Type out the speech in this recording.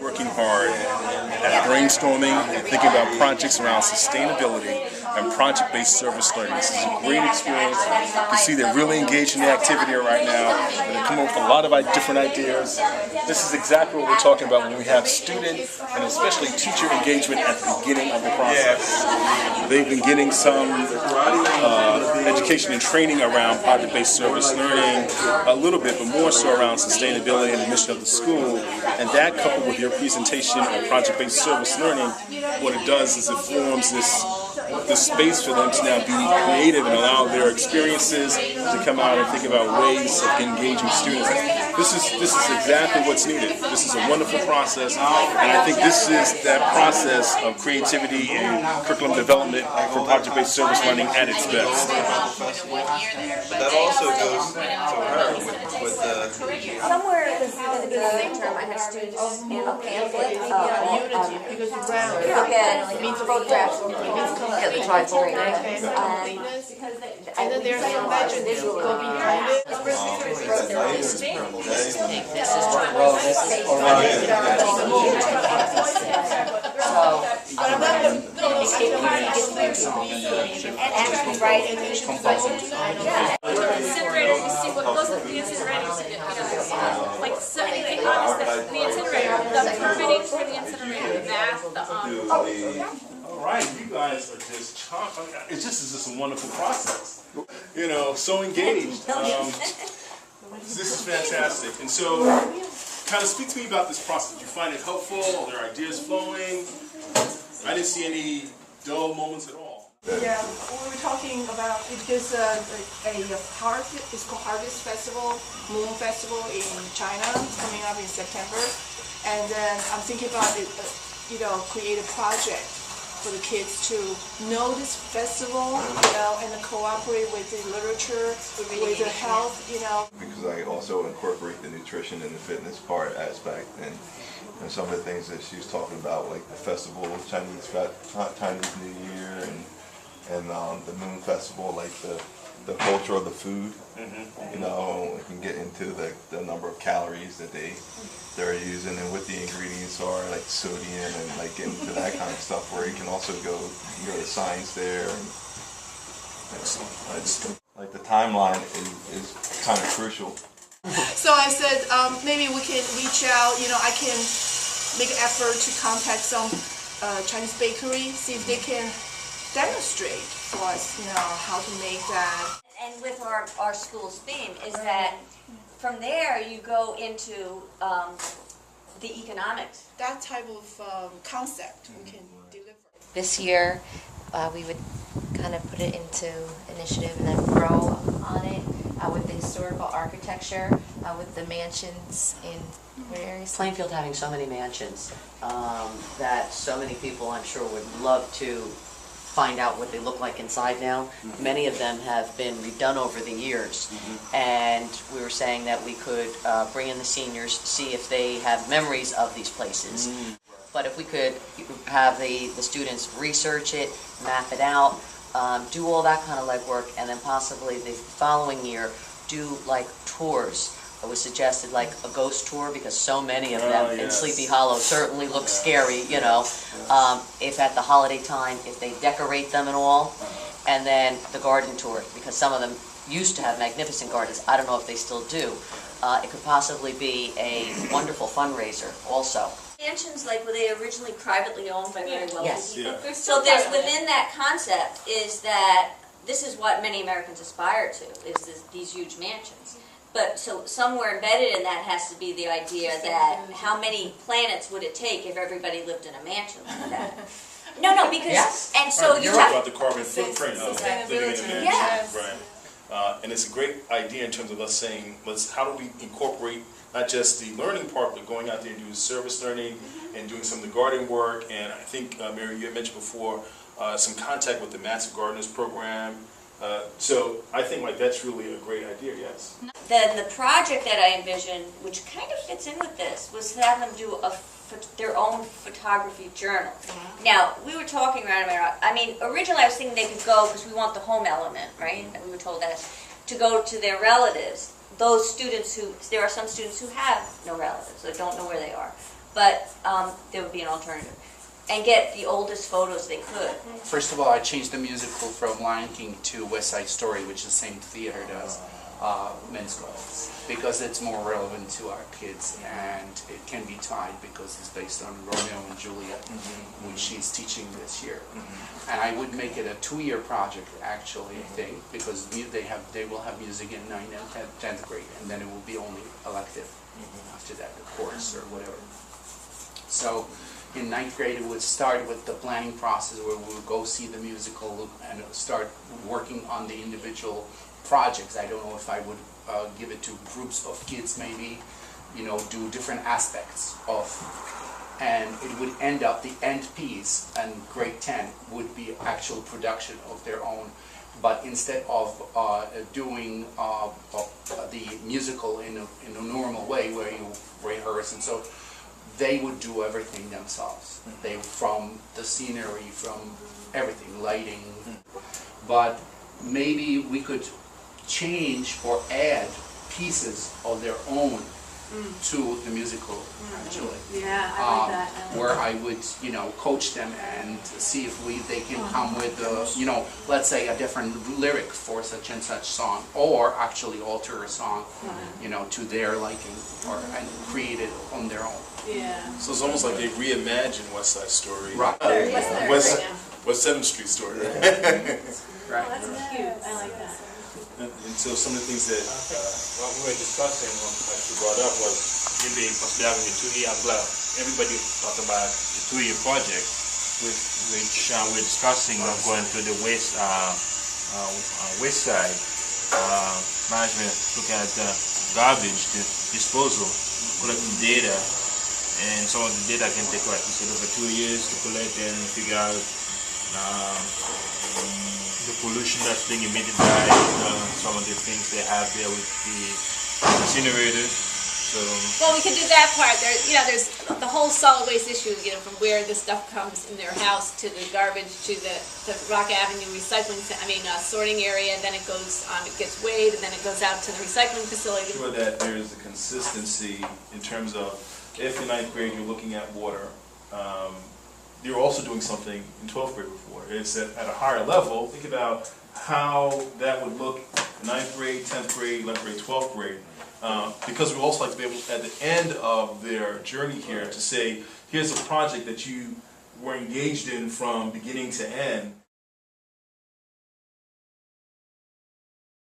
Working hard at brainstorming and thinking about projects around sustainability and project-based service learning. This is a great experience. You can see they're really engaged in the activity right now, and they come up with a lot of different ideas. This is exactly what we're talking about when we have student and especially teacher engagement at the beginning of the process. They've been getting some education and training around project-based service learning, a little bit, but more so around sustainability and the mission of the school. And that, coupled with your presentation on project-based service learning, what it does is it forms this space for them to now be creative and allow their experiences to come out and think about ways of engaging students. This is exactly what's needed. This is a wonderful process, and I think this is that process of creativity and curriculum development for project-based service learning at its best. But that also goes to her with the... Somewhere in the beginning term, I had students in a pamphlet look at photographs of the tribal and then there's a legend visual behind it. And actually write in the incinerator, you see what goes with the incinerator, like so the incinerator, the permitting for the incinerator, that's the All right, you guys are just chomping. It's just a wonderful process. You know, so engaged. This is fantastic. And so, kind of speak to me about this process. Did you find it helpful? Are there ideas flowing? I didn't see any dull moments at all. Yeah, we were talking about because a harvest, it's called Harvest Festival, Moon Festival in China, coming up in September, and then I'm thinking about it, create a project for the kids to know this festival, and cooperate with the literature, with the health, Because I also incorporate the nutrition and the fitness part aspect, and some of the things that she was talking about, like the festival, Chinese New Year, and the Moon Festival, like the culture of the food. We can get into the number of calories that they're using and what the ingredients are, like sodium, and like get into that kind of stuff. Where you can also go to science there. And like the timeline is kind of crucial. So I said maybe we can reach out. I can make an effort to contact some Chinese bakery, see if they can demonstrate for us, how to make that. And with our school's theme is that from there you go into the economics. That type of concept we can deliver. This year we would kind of put it into initiative and then grow on it with the historical architecture, with the mansions in what areas? Plainfield having so many mansions that so many people, I'm sure, would love to find out what they look like inside now. Many of them have been redone over the years, and we were saying that we could bring in the seniors, see if they have memories of these places. But if we could have the students research it, map it out, do all that kind of legwork, and then possibly the following year do like tours. It was suggested like a ghost tour, because so many of them in Sleepy Hollow certainly look scary, if at the holiday time, if they decorate them and all, and then the garden tour, because some of them used to have magnificent gardens. I don't know if they still do. It could possibly be a wonderful fundraiser also. Mansions, like, were they originally privately owned by very wealthy Yes. people? Yeah. So there's within that concept is that this is what many Americans aspire to, is these huge mansions. But so somewhere embedded in that has to be the idea that how many planets would it take if everybody lived in a mansion like that? No, because and so you talk have about the carbon footprint of living in a mansion, Yes. right? And it's a great idea in terms of us saying, how do we incorporate not just the learning part, but going out there and doing service learning and doing some of the garden work. And I think, Mary, you had mentioned before some contact with the Massive Gardeners program. So I think that's really a great idea, yes. Then the project that I envisioned, which kind of fits in with this, was to have them do their own photography journal. Now, we were talking around about, originally I was thinking they could go, because we want the home element, right? And we were told that, to go to their relatives. Those students there are some students who have no relatives, that don't know where they are. but there would be an alternative. And get the oldest photos they could. First of all, I changed the musical from Lion King to West Side Story, which the same theater does, Men's Club, because it's more relevant to our kids, and it can be tied because it's based on Romeo and Juliet, which she's teaching this year. And I would make it a 2-year project, actually, I think, because they will have music in 9th and 10th grade, and then it will be only elective after that, the course or whatever. So in 9th grade, it would start with the planning process where we would go see the musical and start working on the individual projects. I don't know if I would give it to groups of kids, maybe, you know, do different aspects of, and it would end up, the end piece, and grade 10 would be actual production of their own. But instead of doing the musical in a normal way where you rehearse and so, they would do everything themselves. They, from the scenery, from everything, lighting. But maybe we could change or add pieces of their own to the musical, actually. Yeah, I like that. Where I would, you know, coach them and see if they can come with, you know, let's say a different lyric for such and such song, or actually alter a song, you know, to their liking, or and create it on their own. Yeah. So it's almost like they reimagine West Side Story. Right. West 7th Street Story. Right? Right. That's cute. I like that. And so some of the things that What we were discussing, what you brought up, was maybe possibly having a 2-year, well, everybody talked about the 2-year project, which we're discussing of going to the waste side management, looking at the garbage, the disposal, collecting data, and some of the data can take, like you said, over 2 years to collect and figure out the pollution that's being emitted by some of the things they have there with the incinerators. So Well, we could do that part. There, you know, there's the whole solid waste issue, you know, from where the stuff comes in their house to the garbage to the Rock Avenue recycling, sorting area. Then it goes on, it gets weighed, and then it goes out to the recycling facility. sure that there's a consistency in terms of if in 9th grade you're looking at water, you're also doing something in 12th grade with water. It's at a higher level. Think about how that would look in 9th grade, 10th grade, 11th grade, 12th grade. Because we also like to be able, at the end of their journey here, to say, here's a project that you were engaged in from beginning to end.